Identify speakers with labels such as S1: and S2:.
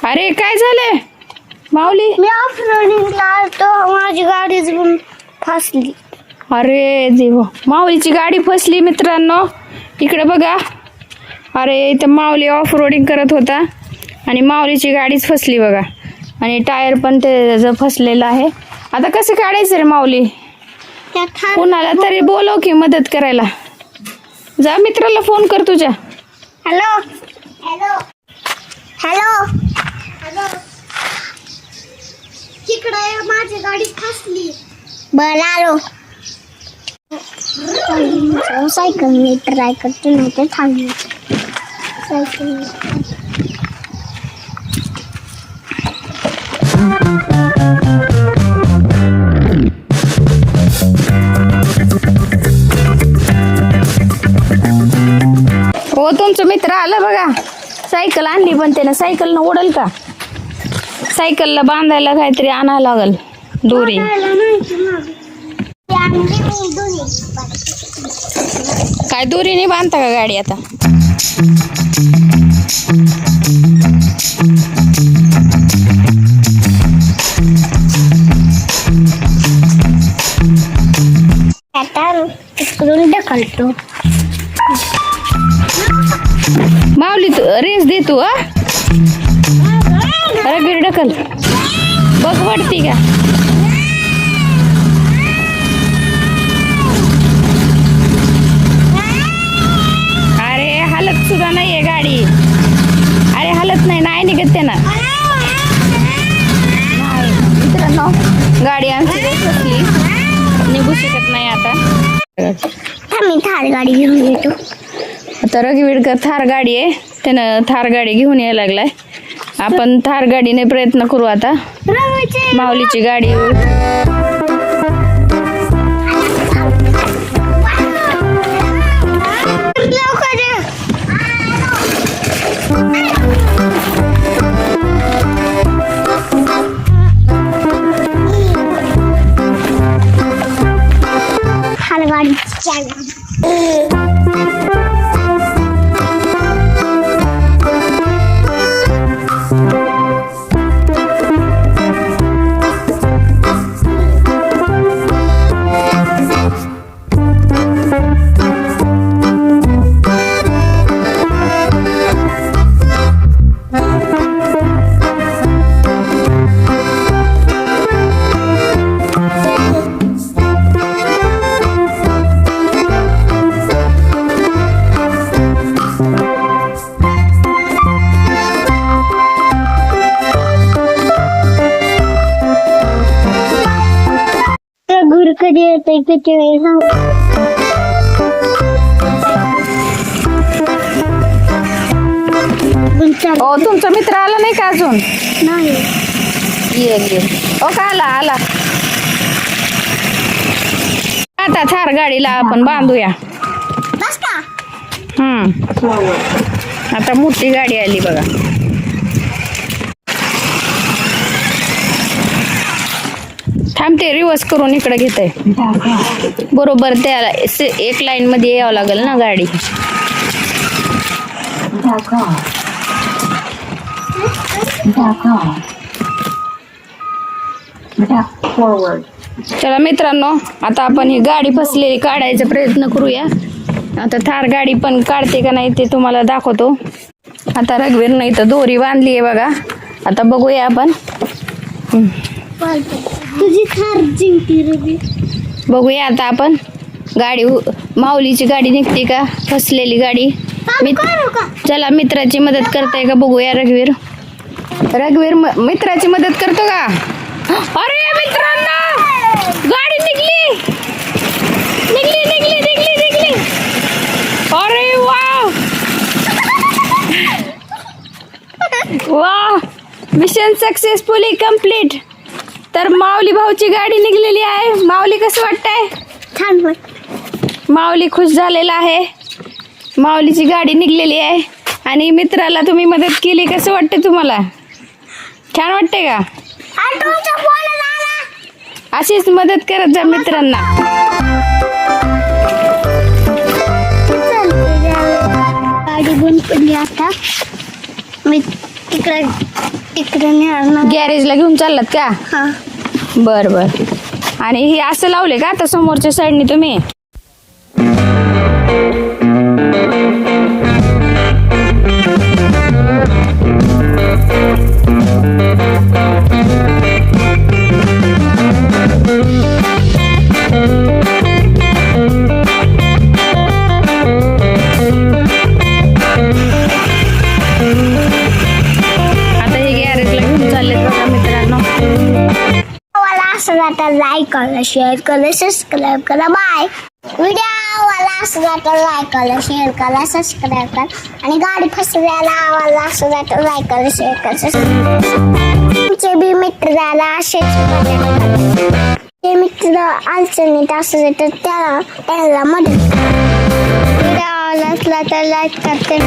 S1: अरे काय झालंय माऊली?
S2: मी ऑफ रोडिंगला आलतो, माझी गाडीच फसली.
S1: अरे देवा, माऊलीची गाडी फसली मित्रांनो. इकडे बघा. अरे इथं माऊली ऑफ रोडिंग करत होता आणि माऊलीची गाडीच फसली बघा. आणि टायर पण ते फसलेलं आहे. आता कसं काढायचं रे माऊली? कुणाला तरी बोलव की मदत करायला. जा मित्राला फोन कर तुझ्या.
S2: हॅलो हॅलो हॅलो हॅलो, तिकडे माझी गाडी फसली. बरं आलो. सायकल मी ट्राय करते, नाही तर थांबली. सायकल
S1: हो, तुमचं मित्र आलं बघा. सायकल आणली पण त्यानं. सायकलनं ओढल का? सायकलला बांधायला काहीतरी आणायला लागल, दोरी. काय दोरीने बांधता का गाडी आता?
S2: तिकडून ढकलतो.
S1: माऊली तू रेस दे तू. अरे ढकल बघ, वाटती का? अरे हालत सुद्धा नाहीये गाडी. अरे हालत नाही निघत त्यानं. मित्रांनो, गाडी आमची फसली, निघू शकत नाही आता.
S2: मी थार गाडी घेऊन येतो.
S1: आता रघुवीरकर थार गाडी आहे, त्यानं थार गाडी घेऊन यायला लागलाय. आपण थार गाडीने प्रयत्न करू आता. माऊलीची गाडी
S2: थार गाडी कधी येते किती वेळ सांग.
S1: हो, तुमचा मित्र आला नाही का अजून?
S2: नाही.
S1: ये ओ का आला. आता थार गाडीला आपण बांधूया.
S2: बस का?
S1: आता मोठी गाडी आली बघा. थांबते, रिवर्स करून इकडे घेते. बरोबर त्याला एक लाईन मध्ये यावं लागेल ना गाडी. चला मित्रांनो, आता आपण ही गाडी फसलेली काढायचा प्रयत्न करूया. आता थार गाडी पण काढते का नाही ते तुम्हाला दाखवतो. आता रघुवीरनं इथं दोरी बांधली आहे बघा. आता बघूया आपण.
S2: तुझी थार जिंकली रे.
S1: बघूया आता आपण गाडी. माऊलीची गाडी निघते का? फसलेली गाडी. चला मित्राची मदत करताय का बघूया. रघुवीर मित्राची मदत करतो का? अरे मित्रांनो, गाडी निघली. अरे वा, मिशन सक्सेसफुली कंप्लीट. तर माऊली भाऊची गाडी निघलेली आहे. माऊली कसं वाटतंय?
S2: छान.
S1: माऊली खुश झालेला आहे. माऊलीची गाडी निघलेली आहे आणि मित्राला तुम्ही मदत केली. कसं वाटतं तुम्हाला? छान वाटते का? अशीच मदत करत जा मित्रांना.
S2: म्हणजे आता मी तिकडे नेणार.
S1: गॅरेजला घेऊन चाललात का?
S2: हा.
S1: बर बर. आणि हे असं लावले का आता समोरच्या साईडने तुम्ही? आता हे गॅरेजला घेऊन चाललेत बघा मित्रांनो.
S2: मला असं वाटतं लाईक करा, शेअर करा, सबस्क्राईब करा. बाय. व्हिडिओ मला असं वाटतं लाईक करा, शेअर करा, सबस्क्राईब करा. आणि गाडी फसवायला मला असं वाटतं लाईक करा, शेअर करा. तुमचे बी मित्र झाला असेच ते मित्र अडचणीत असले तर त्याला मदत व्हिडिओ आवडला असला तर लाईक करते.